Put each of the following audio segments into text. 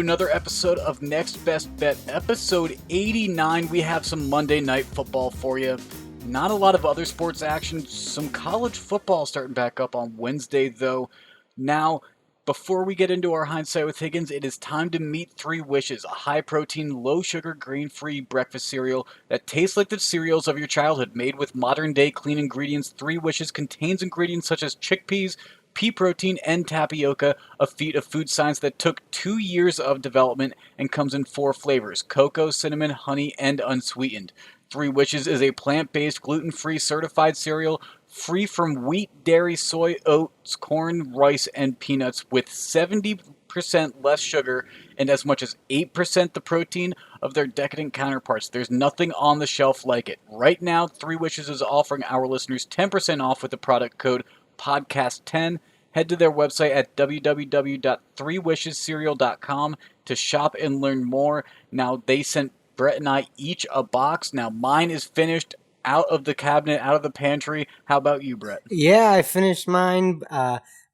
to another episode of Next Best Bet, episode 89. We have some Monday Night Football for you. Not a lot of other sports action. Some college football starting back up on Wednesday, though. Now, before we get into our hindsight with Higgins, it is time to meet Three Wishes, a high-protein, low-sugar, grain-free breakfast cereal that tastes like the cereals of your childhood, made with modern-day clean ingredients. Three Wishes contains ingredients such as chickpeas, pea protein, and tapioca, a feat of food science that took 2 years of development and comes in 4 flavors: cocoa, cinnamon, honey, and unsweetened. Three Wishes is a plant-based, gluten-free certified cereal free from wheat, dairy, soy, oats, corn, rice, and peanuts, with 70% less sugar and as much as 8% the protein of their decadent counterparts. There's nothing on the shelf like it. Right now, Three Wishes is offering our listeners 10% off with the product code podcast10. Head to their website at www.threewishescereal.com to shop and learn more. Now, they sent Brett and I each a box. Now, mine is finished, out of the cabinet, out of the pantry. How about you, Brett? Yeah, I finished mine.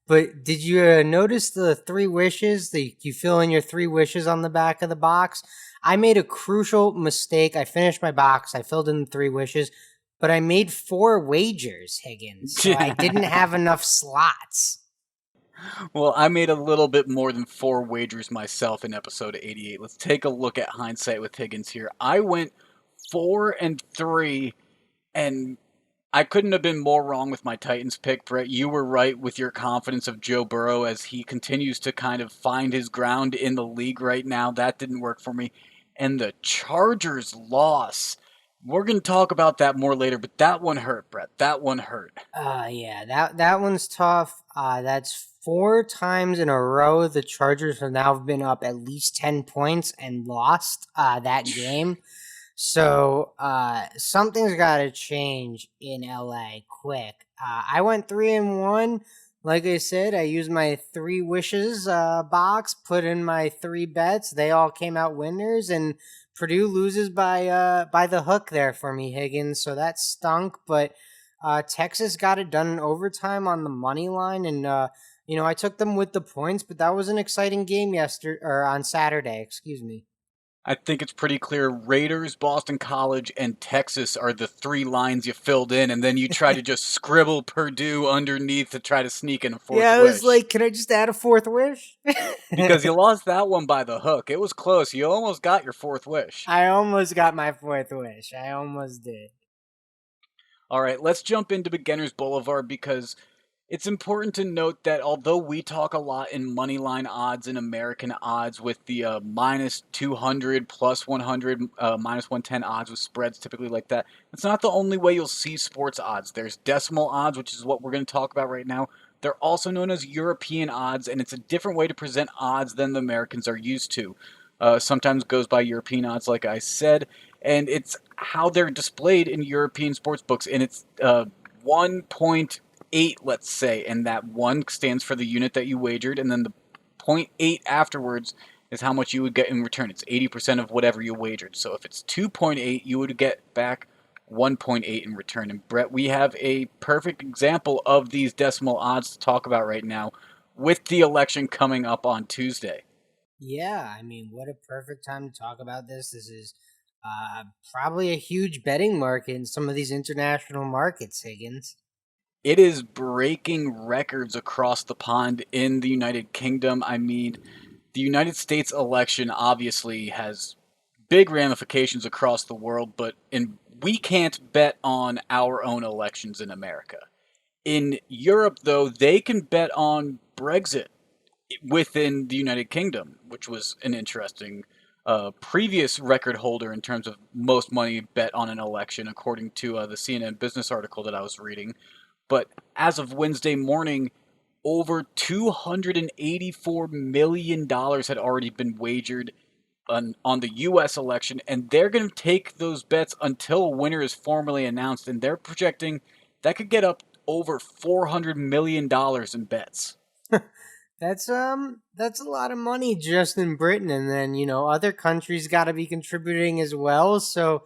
But did you notice the 3 wishes? You fill in your 3 wishes on the back of the box. I made a crucial mistake. I finished my box. I filled in the 3 wishes, but I made 4 wagers, Higgins. So I didn't have enough slots. Well, I made a little bit more than 4 wagers myself in episode 88. Let's take a look at hindsight with Higgins here. I went 4-3, and I couldn't have been more wrong with my Titans pick, Brett. You were right with your confidence of Joe Burrow as he continues to kind of find his ground in the league right now. That didn't work for me. And the Chargers loss. We're going to talk about that more later, but that one hurt, Brett. That one hurt. Yeah, that one's tough. That's 4 times in a row the Chargers have now been up at least 10 points and lost that game. So something's got to change in LA quick. I went 3-1. Like I said, I used my 3 wishes box, put in my 3 bets. They all came out winners, and Purdue loses by the hook there for me, Higgins. So that stunk, but Texas got it done in overtime on the money line, and I took them with the points. But that was an exciting game on Saturday. Excuse me. I think it's pretty clear Raiders, Boston College, and Texas are the 3 lines you filled in, and then you try to just scribble Purdue underneath to try to sneak in a 4th Yeah, I was wish. like, can I just add a 4th wish? Because you lost that one by the hook. It was close. You almost got your 4th wish. I almost got my 4th wish. I almost did. All right, let's jump into Beginner's Boulevard, because it's important to note that although we talk a lot in moneyline odds and American odds with the minus 200, plus 100, minus 110 odds with spreads typically like that, it's not the only way you'll see sports odds. There's decimal odds, which is what we're going to talk about right now. They're also known as European odds, and it's a different way to present odds than the Americans are used to. Sometimes goes by European odds, like I said, and it's how they're displayed in European sports books, and it's 1.8, let's say, and that 1 stands for the unit that you wagered, and then the 0.8 afterwards is how much you would get in return. It's 80% of whatever you wagered. So if it's 2.8, you would get back 1.8 in return. And Brett, we have a perfect example of these decimal odds to talk about right now with the election coming up on Tuesday. Yeah, I mean, what a perfect time to talk about this. This is probably a huge betting market in some of these international markets, Higgins. It is breaking records across the pond in the United Kingdom. I mean, the United States election obviously has big ramifications across the world, but we can't bet on our own elections in America. In Europe, though, they can bet on Brexit within the United Kingdom, which was an interesting previous record holder in terms of most money bet on an election, according to the CNN business article that I was reading. But as of Wednesday morning, over $284 million had already been wagered on the U.S. election, and they're going to take those bets until a winner is formally announced, and they're projecting that could get up over $400 million in bets. That's a lot of money just in Britain, and then other countries got to be contributing as well. So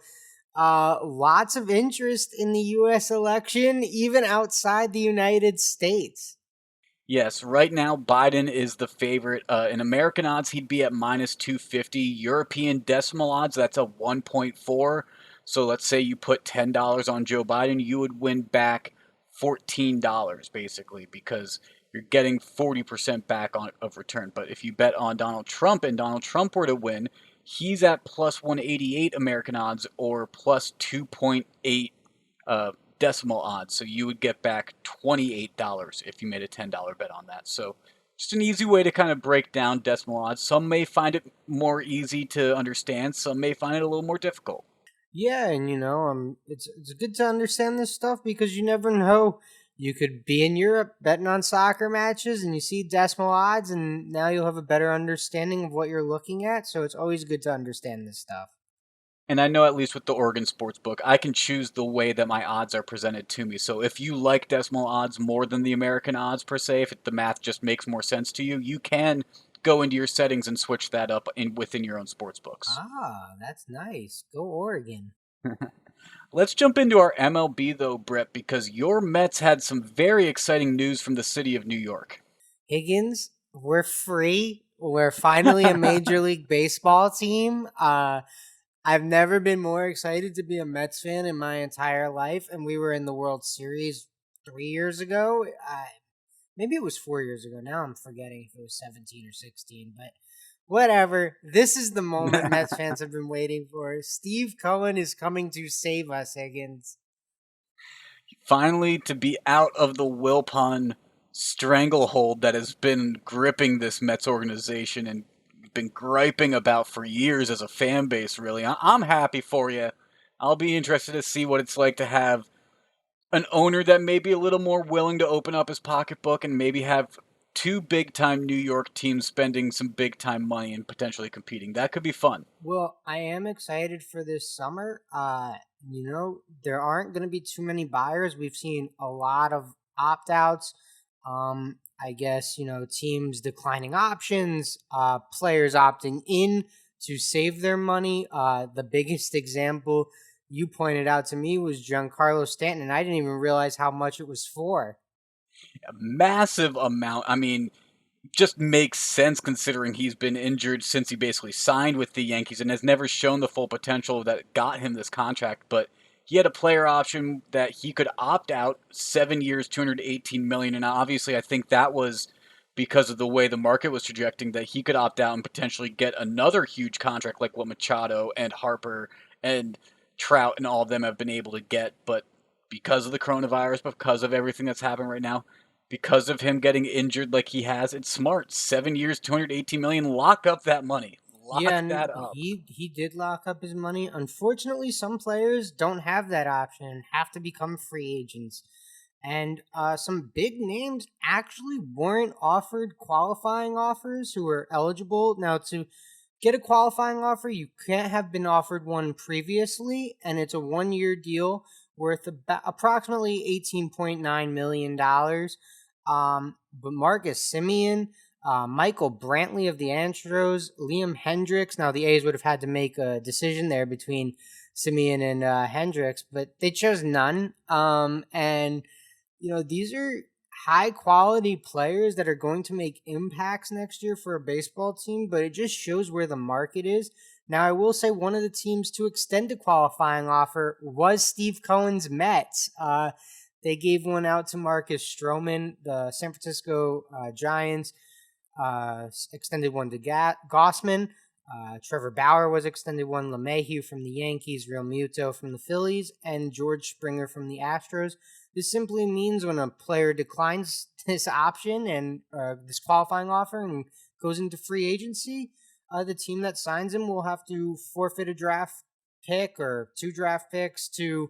lots of interest in the U.S. election, even outside the United States. Yes, right now Biden is the favorite. In American odds, he'd be at minus 250. European decimal odds, that's a 1.4. So let's say you put $10 on Joe Biden, you would win back $14 basically because you're getting 40% back on of return. But if you bet on Donald Trump and Donald Trump were to win, he's at plus 188 American odds or plus 2.8 decimal odds. So you would get back $28 if you made a $10 bet on that. So just an easy way to kind of break down decimal odds. Some may find it more easy to understand, some may find it a little more difficult. Yeah, and it's good to understand this stuff because you never know. You could be in Europe betting on soccer matches, and you see decimal odds, and now you'll have a better understanding of what you're looking at. So it's always good to understand this stuff. And I know at least with the Oregon Sportsbook, I can choose the way that my odds are presented to me. So if you like decimal odds more than the American odds per se, if the math just makes more sense to you, you can go into your settings and switch that up in within your own sports books. Ah, that's nice. Go Oregon. Let's jump into our MLB though, Brett, because your Mets had some very exciting news from the city of New York. Higgins, we're free. We're finally a Major League Baseball team. I've never been more excited to be a Mets fan in my entire life, and we were in the World Series 3 years ago. Maybe it was 4 years ago. Now I'm forgetting if it was 17 or 16, but whatever. This is the moment Mets fans have been waiting for. Steve Cohen is coming to save us, Higgins. Finally, to be out of the Wilpon stranglehold that has been gripping this Mets organization and been griping about for years as a fan base, really. I'm happy for you. I'll be interested to see what it's like to have an owner that may be a little more willing to open up his pocketbook and maybe have two big time New York teams spending some big time money and potentially competing. That could be fun. Well, I am excited for this summer. There aren't going to be too many buyers. We've seen a lot of opt outs. I guess, teams declining options, players opting in to save their money. The biggest example you pointed out to me was Giancarlo Stanton, and I didn't even realize how much it was for. A massive amount. I mean, just makes sense considering he's been injured since he basically signed with the Yankees and has never shown the full potential that got him this contract. But he had a player option that he could opt out 7 years, 218 million, and obviously I think that was because of the way the market was projecting that he could opt out and potentially get another huge contract like what Machado and Harper and Trout and all of them have been able to get. But because of the coronavirus, because of everything that's happened right now, because of him getting injured like he has, it's smart. 7 years, 218 million. Lock up that money. Yeah, Lock and that up. he did lock up his money. Unfortunately, some players don't have that option and have to become free agents. And some big names actually weren't offered qualifying offers who were eligible. Now, to get a qualifying offer, you can't have been offered one previously, and it's a 1 year deal worth about approximately $18.9 million. But Marcus Simeon, Michael Brantley of the Astros, Liam Hendricks. Now, the A's would have had to make a decision there between Simeon and Hendricks, but they chose none. And these are high quality players that are going to make impacts next year for a baseball team, but it just shows where the market is. Now, I will say one of the teams to extend a qualifying offer was Steve Cohen's Mets. They gave one out to Marcus Stroman, the San Francisco Giants. Extended one to Gossman. Trevor Bauer was extended one. LeMahieu from the Yankees, Real Muto from the Phillies, and George Springer from the Astros. This simply means when a player declines this option and this qualifying offer and goes into free agency, the team that signs him will have to forfeit a draft pick or two draft picks to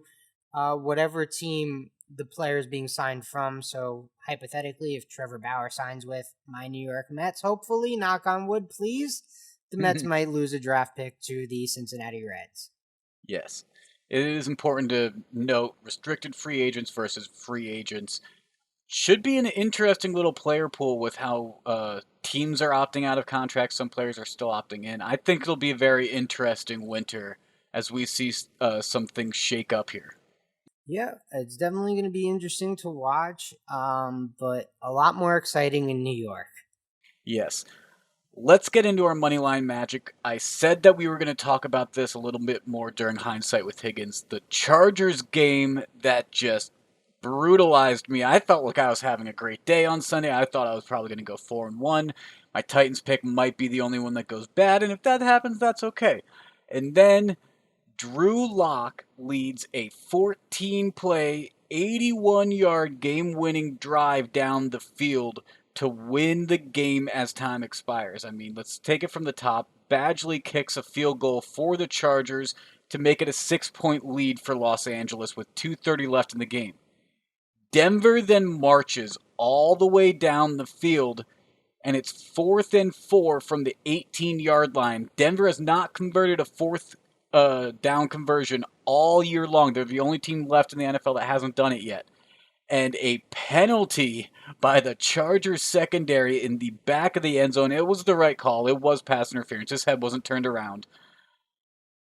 whatever team the player is being signed from. So hypothetically, if Trevor Bauer signs with my New York Mets, hopefully, knock on wood, please, the Mets might lose a draft pick to the Cincinnati Reds. Yes. It is important to note restricted free agents versus free agents. Should be an interesting little player pool with how teams are opting out of contracts. Some players are still opting in. I think it'll be a very interesting winter as we see some things shake up here. Yeah, it's definitely going to be interesting to watch, but a lot more exciting in New York. Yes. Let's get into our money line magic. I said that we were going to talk about this a little bit more during hindsight with Higgins. The Chargers game that just brutalized me. I felt like I was having a great day on Sunday. I thought I was probably going to go 4-1. My Titans pick might be the only one that goes bad, and if that happens, that's okay. And then Drew Lock leads a 14 play, 81-yard game winning drive down the field to win the game as time expires. I mean, let's take it from the top. Badgley kicks a field goal for the Chargers to make it a 6-point lead for Los Angeles with 2:30 left in the game. Denver then marches all the way down the field, and it's 4th and 4 from the 18-yard line. Denver has not converted a fourth down conversion all year long. They're the only team left in the NFL that hasn't done it yet. And a penalty by the Chargers secondary in the back of the end zone. It was the right call. It was pass interference. His head wasn't turned around.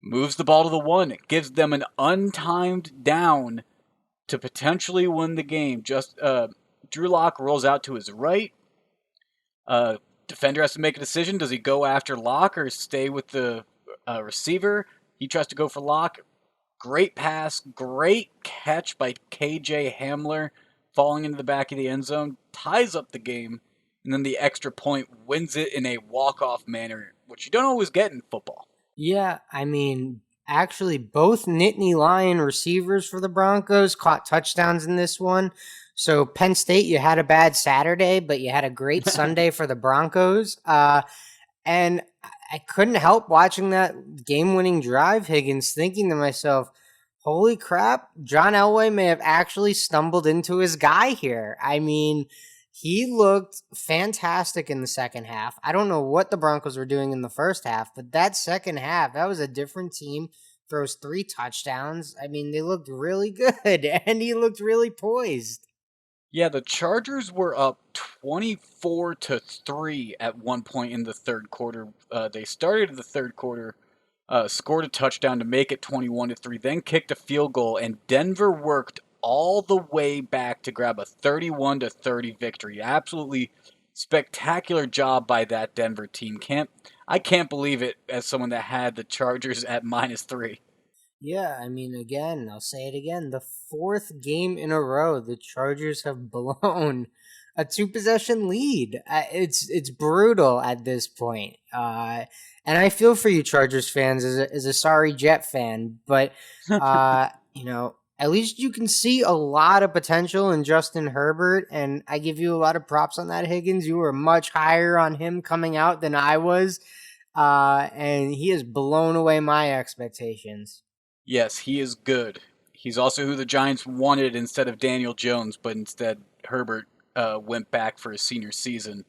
Moves the ball to the 1. It gives them an untimed down to potentially win the game. Just Drew Lock rolls out to his right. Defender has to make a decision. Does he go after Lock or stay with the receiver? He tries to go for Lock. Great pass, great catch by KJ Hamler, falling into the back of the end zone, ties up the game, and then the extra point wins it in a walk-off manner, which you don't always get in football. Yeah, I mean, actually, both Nittany Lion receivers for the Broncos caught touchdowns in this one. So, Penn State, you had a bad Saturday, but you had a great Sunday for the Broncos. And I couldn't help watching that game winning drive, Higgins, thinking to myself, holy crap, John Elway may have actually stumbled into his guy here. I mean, he looked fantastic in the second half. I don't know what the Broncos were doing in the first half, but that second half, that was a different team. Throws 3 touchdowns. I mean, they looked really good, and he looked really poised. Yeah, the Chargers were up 24-3 at one point in the third quarter. They started the third quarter, scored a touchdown to make it 21-3, then kicked a field goal, and Denver worked all the way back to grab a 31-30 victory. Absolutely spectacular job by that Denver team. I can't believe it as someone that had the Chargers at -3. Yeah, I mean, again, I'll say it again. The fourth game in a row, the Chargers have blown a 2 possession lead. It's brutal at this point. And I feel for you, Chargers fans, as a sorry Jet fan, but at least you can see a lot of potential in Justin Herbert, and I give you a lot of props on that, Higgins. You were much higher on him coming out than I was, and he has blown away my expectations. Yes, he is good. He's also who the Giants wanted instead of Daniel Jones, but instead Herbert went back for his senior season.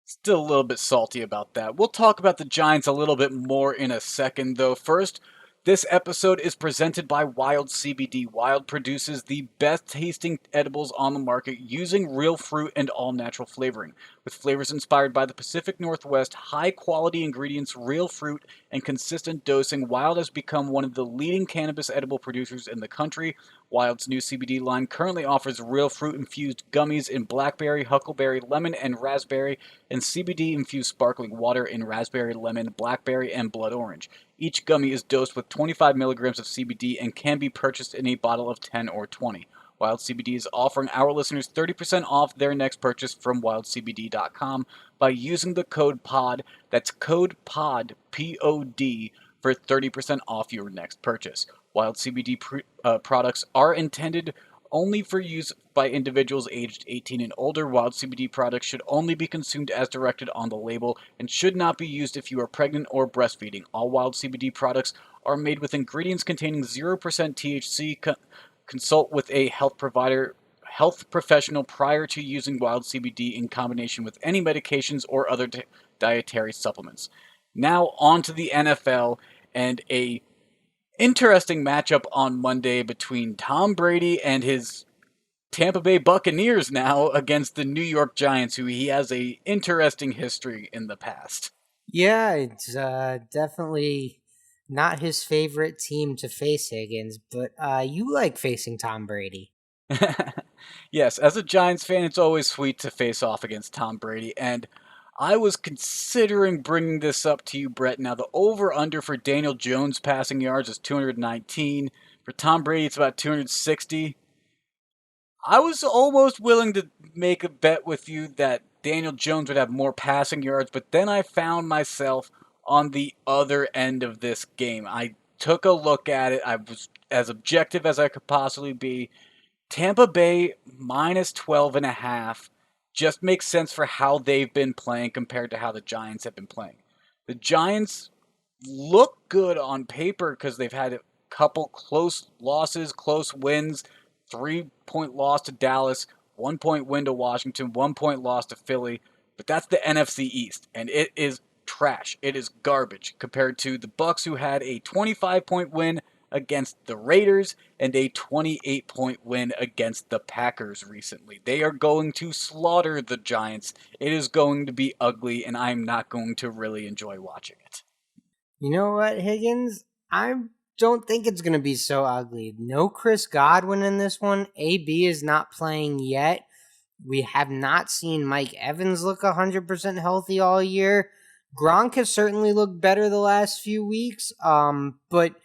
Still a little bit salty about that. We'll talk about the Giants a little bit more in a second, though. First, this episode is presented by Wild CBD. Wild produces the best tasting edibles on the market using real fruit and all natural flavoring. With flavors inspired by the Pacific Northwest, high quality ingredients, real fruit, and consistent dosing, Wild has become one of the leading cannabis edible producers in the country. Wild's new CBD line currently offers real fruit infused gummies in blackberry, huckleberry, lemon, and raspberry, and CBD infused sparkling water in raspberry, lemon, blackberry, and blood orange. Each gummy is dosed with 25 milligrams of CBD and can be purchased in a bottle of 10 or 20. Wild CBD is offering our listeners 30% off their next purchase from wildcbd.com by using the code POD. That's code POD, P-O-D, for 30% off your next purchase. Wild CBD products are intended only for use by individuals aged 18 and older. Wild CBD products should only be consumed as directed on the label and should not be used if you are pregnant or breastfeeding. All Wild CBD products are made with ingredients containing 0% THC. Consult with a health professional prior to using Wild CBD in combination with any medications or other dietary supplements. Now on to the NFL and a interesting matchup on Monday between Tom Brady and his Tampa Bay Buccaneers now against the New York Giants, who he has a interesting history in the past. Yeah, it's definitely. not his favorite team to face, Higgins, but you like facing Tom Brady. Yes, as a Giants fan, it's always sweet to face off against Tom Brady, and I was considering bringing this up to you, Brett. Now, the over-under for Daniel Jones passing yards is 219. For Tom Brady, it's about 260. I was almost willing to make a bet with you that Daniel Jones would have more passing yards, but then I found myself on the other end of this game. I took a look at it. I was as objective as I could possibly be. Tampa Bay minus 12 and a half just makes sense for how they've been playing compared to how the Giants have been playing. The Giants look good on paper because they've had a couple close losses, close wins, 3-point loss to Dallas, 1-point win to Washington, 1-point loss to Philly. But that's the NFC East, and it is trash. It is garbage compared to the Bucks, who had a 25-point win against the Raiders and a 28-point win against the Packers recently. They are going to slaughter the Giants. It is going to be ugly, and I'm not going to really enjoy watching it. You know what, Higgins? I don't think it's going to be so ugly. No Chris Godwin in this one. AB is not playing yet. We have not seen Mike Evans look 100% healthy all year. Gronk has certainly looked better the last few weeks, but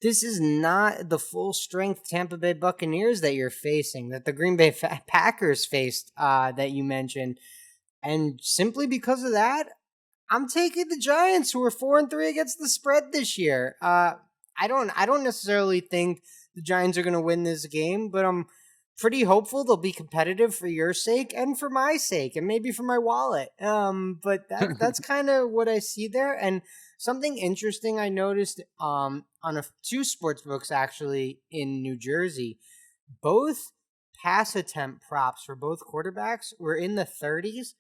this is not the full strength Tampa Bay Buccaneers that you're facing, that the Green Bay Packers faced, that you mentioned. And simply because of that, I'm taking the Giants, who are 4-3 against the spread this year. I don't necessarily think the Giants are going to win this game, but I'm pretty hopeful they'll be competitive for your sake and for my sake, and maybe for my wallet. But that's kind of what I see there. And something interesting I noticed on two sports books actually in New Jersey, both pass attempt props for both quarterbacks were in the 30s.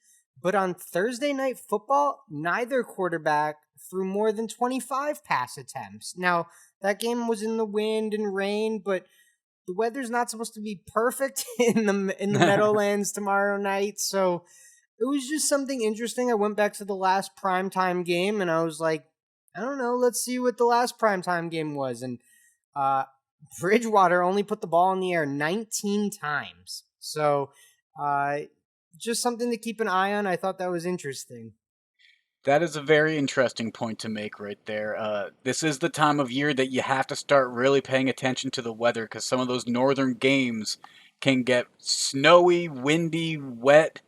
But on Thursday night football, neither quarterback threw more than 25 pass attempts. Now, that game was in the wind and rain, but the weather's not supposed to be perfect in the Meadowlands tomorrow night. So it was just something interesting. I went back to the last primetime game and I was like, I don't know, let's see what the last primetime game was. And uh, Bridgewater only put the ball in the air 19 times. So uh, just something to keep an eye on. I thought that was interesting. That is a very interesting point to make right there. This is the time of year that you have to start really paying attention to the weather because some of those northern games can get snowy, windy, wet,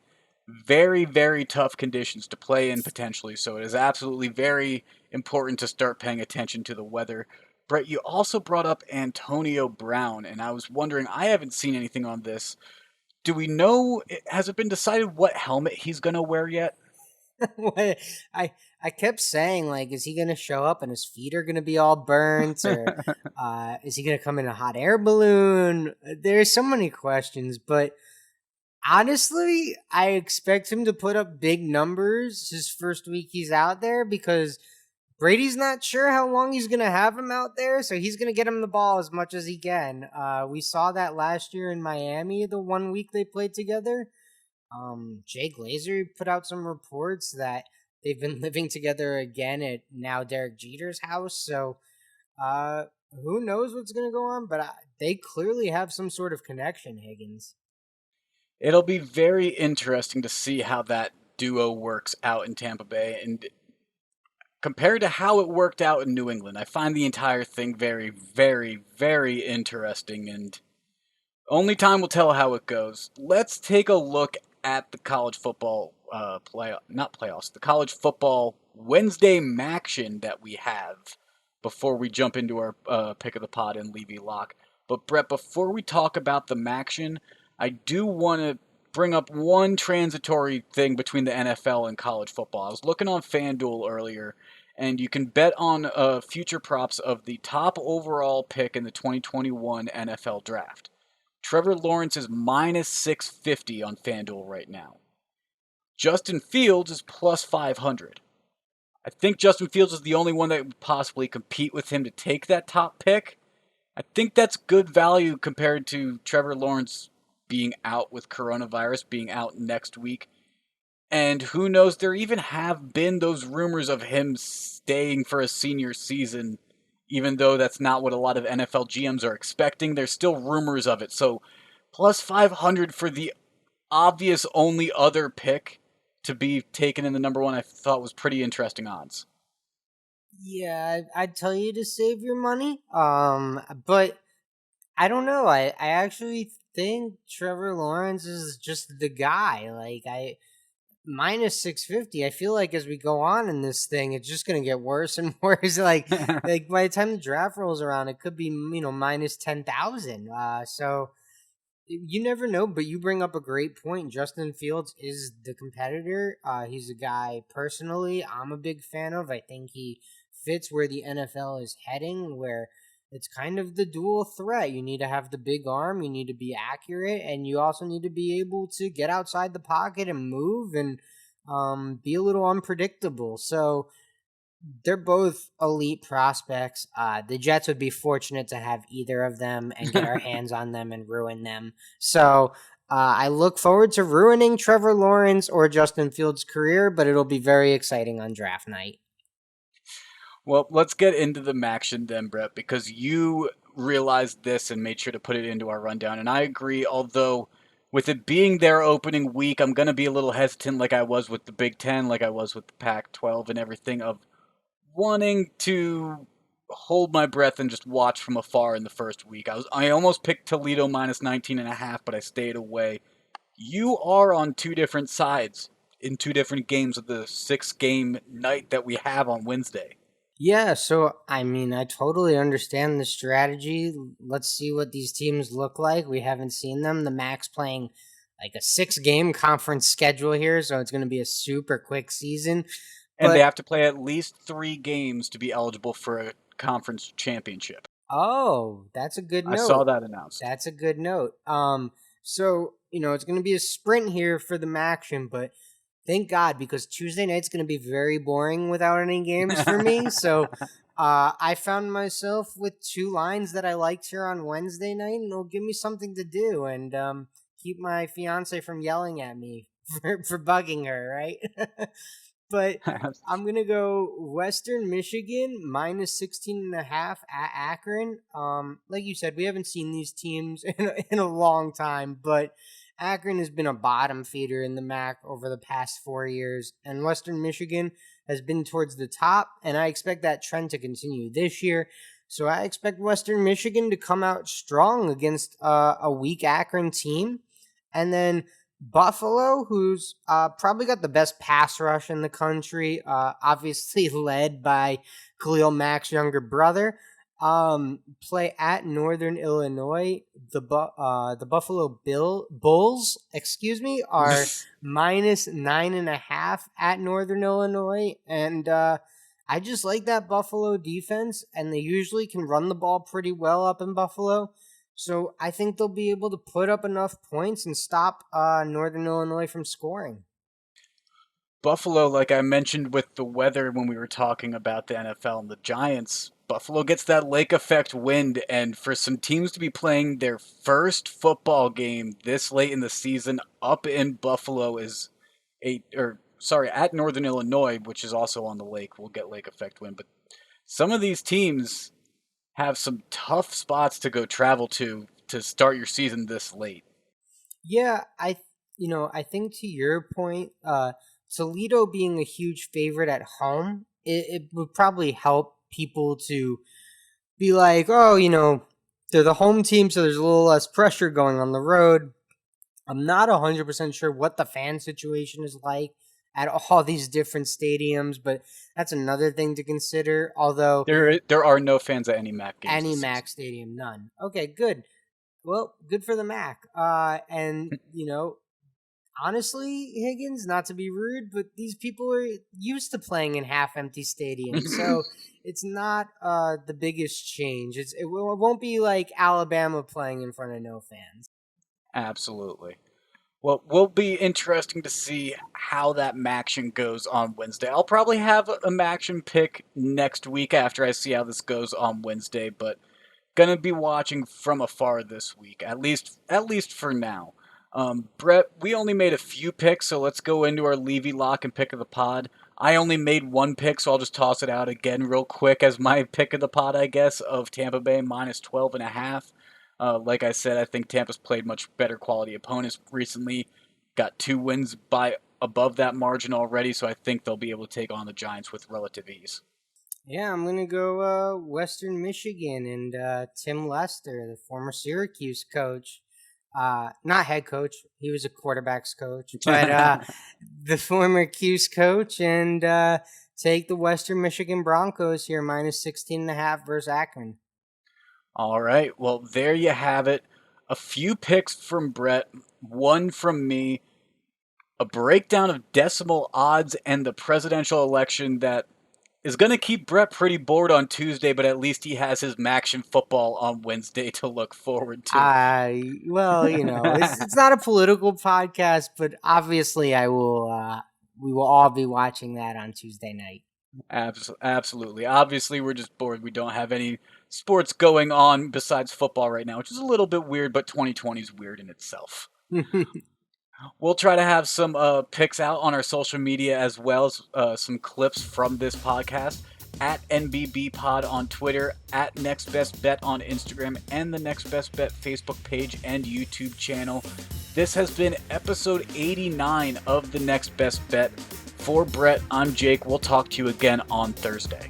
very, very tough conditions to play in potentially. So it is absolutely very important to start paying attention to the weather. Brett, you also brought up Antonio Brown, and I was wondering, I haven't seen anything on this. Do we know, has it been decided what helmet he's going to wear yet? What- I kept saying, like, is he gonna show up and his feet are gonna be all burnt, or is he gonna come in a hot air balloon? There's so many questions, but honestly, I expect him to put up big numbers his first week he's out there, because Brady's not sure how long he's going to have him out there, so he's going to get him the ball as much as he can. We saw that last year in Miami, the 1 week they played together. Jay Glazer put out some reports that they've been living together again at now Derek Jeter's house. So uh, who knows what's going to go on, but they clearly have some sort of connection, Higgins. It'll be very interesting to see how that duo works out in Tampa Bay. And compared to how it worked out in New England, I find the entire thing very, very, very interesting. And only time will tell how it goes. Let's take a look at the college football not playoffs, the college football Wednesday maction that we have before we jump into our pick of the pod and Levy Lock. But Brett, before we talk about the maction, I do want to bring up one transitory thing between the NFL and college football. I was looking on FanDuel earlier, and you can bet on future props of the top overall pick in the 2021 NFL Draft. Trevor Lawrence is minus 650 on FanDuel right now. Justin Fields is plus 500. I think Justin Fields is the only one that would possibly compete with him to take that top pick. I think that's good value compared to Trevor Lawrence being out with coronavirus, being out next week. And who knows, there even have been those rumors of him staying for a senior season even though that's not what a lot of NFL GMs are expecting. There's still rumors of it. So plus 500 for the obvious only other pick to be taken in the number one, I thought was pretty interesting odds. Yeah, I'd tell you to save your money. But I don't know. I actually think Trevor Lawrence is just the guy. Like I minus 650. I feel like as we go on in this thing, it's just going to get worse and worse. Like by the time the draft rolls around, it could be minus 10,000. So you never know, but you bring up a great point. Justin Fields is the competitor. He's a guy personally I'm a big fan of. I think he fits where the NFL is heading, where it's kind of the dual threat. You need to have the big arm, you need to be accurate, and you also need to be able to get outside the pocket and move and be a little unpredictable. So they're both elite prospects. The Jets would be fortunate to have either of them and get our hands on them and ruin them. So I look forward to ruining Trevor Lawrence or Justin Fields' career, but it'll be very exciting on draft night. Well, let's get into the Maction then, Brett, because you realized this and made sure to put it into our rundown. And I agree, although with it being their opening week, I'm going to be a little hesitant, like I was with the Big Ten, like I was with the Pac 12 and everything, of wanting to hold my breath and just watch from afar in the first week. I almost picked Toledo minus 19.5, but I stayed away. You are on two different sides in two different games of the 6 game night that we have on Wednesday. Yeah, so I mean, I totally understand the strategy. Let's see what these teams look like. We haven't seen them. The Mac's playing like a 6 game conference schedule here, so it's going to be a super quick season. And they But have to play at least 3 games to be eligible for a conference championship. oh, that's a good I saw note. that announced. That's a good note. So it's going to be a sprint here for the Maction, but thank God because Tuesday night's going to be very boring without any games for me. So, I found myself with 2 lines that I liked here on Wednesday night, and it'll give me something to do and keep my fiance from yelling at me for bugging her, right? But I'm gonna go Western Michigan minus 16.5 at Akron. Like you said, we haven't seen these teams in a long time, but Akron has been a bottom feeder in the MAC over the past 4 years, and Western Michigan has been towards the top, and I expect that trend to continue this year. So I expect Western Michigan to come out strong against a weak Akron team, and then Buffalo, who's probably got the best pass rush in the country, obviously led by Khalil Mack's younger brother, play at Northern Illinois. The Buffalo Bulls, excuse me, are minus 9.5 at Northern Illinois, and I just like that Buffalo defense, and they usually can run the ball pretty well up in Buffalo. So I think they'll be able to put up enough points and stop Northern Illinois from scoring. Buffalo, like I mentioned with the weather when we were talking about the NFL and the Giants, Buffalo gets that lake effect wind, and for some teams to be playing their first football game this late in the season up in Buffalo is at Northern Illinois, which is also on the lake, will get lake effect wind. But some of these teams have some tough spots to go travel to start your season this late. Yeah, I think to your point, Toledo being a huge favorite at home, it would probably help people to be like, oh, they're the home team, so there's a little less pressure going on the road. I'm not 100% sure what the fan situation is like at all these different stadiums, but that's another thing to consider. Although There are no fans at any MAC games any this season. MAC stadium, none. Okay, good. Well, good for the MAC. And honestly, Higgins, not to be rude, but these people are used to playing in half-empty stadiums, so it's not the biggest change. It won't be like Alabama playing in front of no fans. Absolutely. Well, will be interesting to see how that Maction goes on Wednesday. I'll probably have a Maction pick next week after I see how this goes on Wednesday, but gonna be watching from afar this week, at least for now. Brett, we only made a few picks, so let's go into our Levy lock and pick of the pod. I only made one pick, so I'll just toss it out again real quick as my pick of the pot, I guess, of Tampa Bay minus 12.5. Like I said, I think Tampa's played much better quality opponents recently. Got 2 wins by above that margin already, so I think they'll be able to take on the Giants with relative ease. Yeah, I'm gonna go Western Michigan and Tim Lester, the former Syracuse coach. Not head coach, he was a quarterbacks coach, but the former Cuse coach, and take the Western Michigan Broncos here minus 16.5 versus Akron. All right, well, there you have it. A few picks from Brett, one from me, a breakdown of decimal odds and the presidential election that is going to keep Brett pretty bored on Tuesday, but at least he has his Maction football on Wednesday to look forward to. Well, it's not a political podcast, but obviously I will. We will all be watching that on Tuesday night. Absolutely. Obviously, we're just bored. We don't have any sports going on besides football right now, which is a little bit weird, but 2020 is weird in itself. We'll try to have some picks out on our social media as well as some clips from this podcast at NBB Pod on Twitter, at Next Best Bet on Instagram, and the Next Best Bet Facebook page and YouTube channel. This has been episode 89 of the Next Best Bet. For Brett, I'm Jake. We'll talk to you again on Thursday.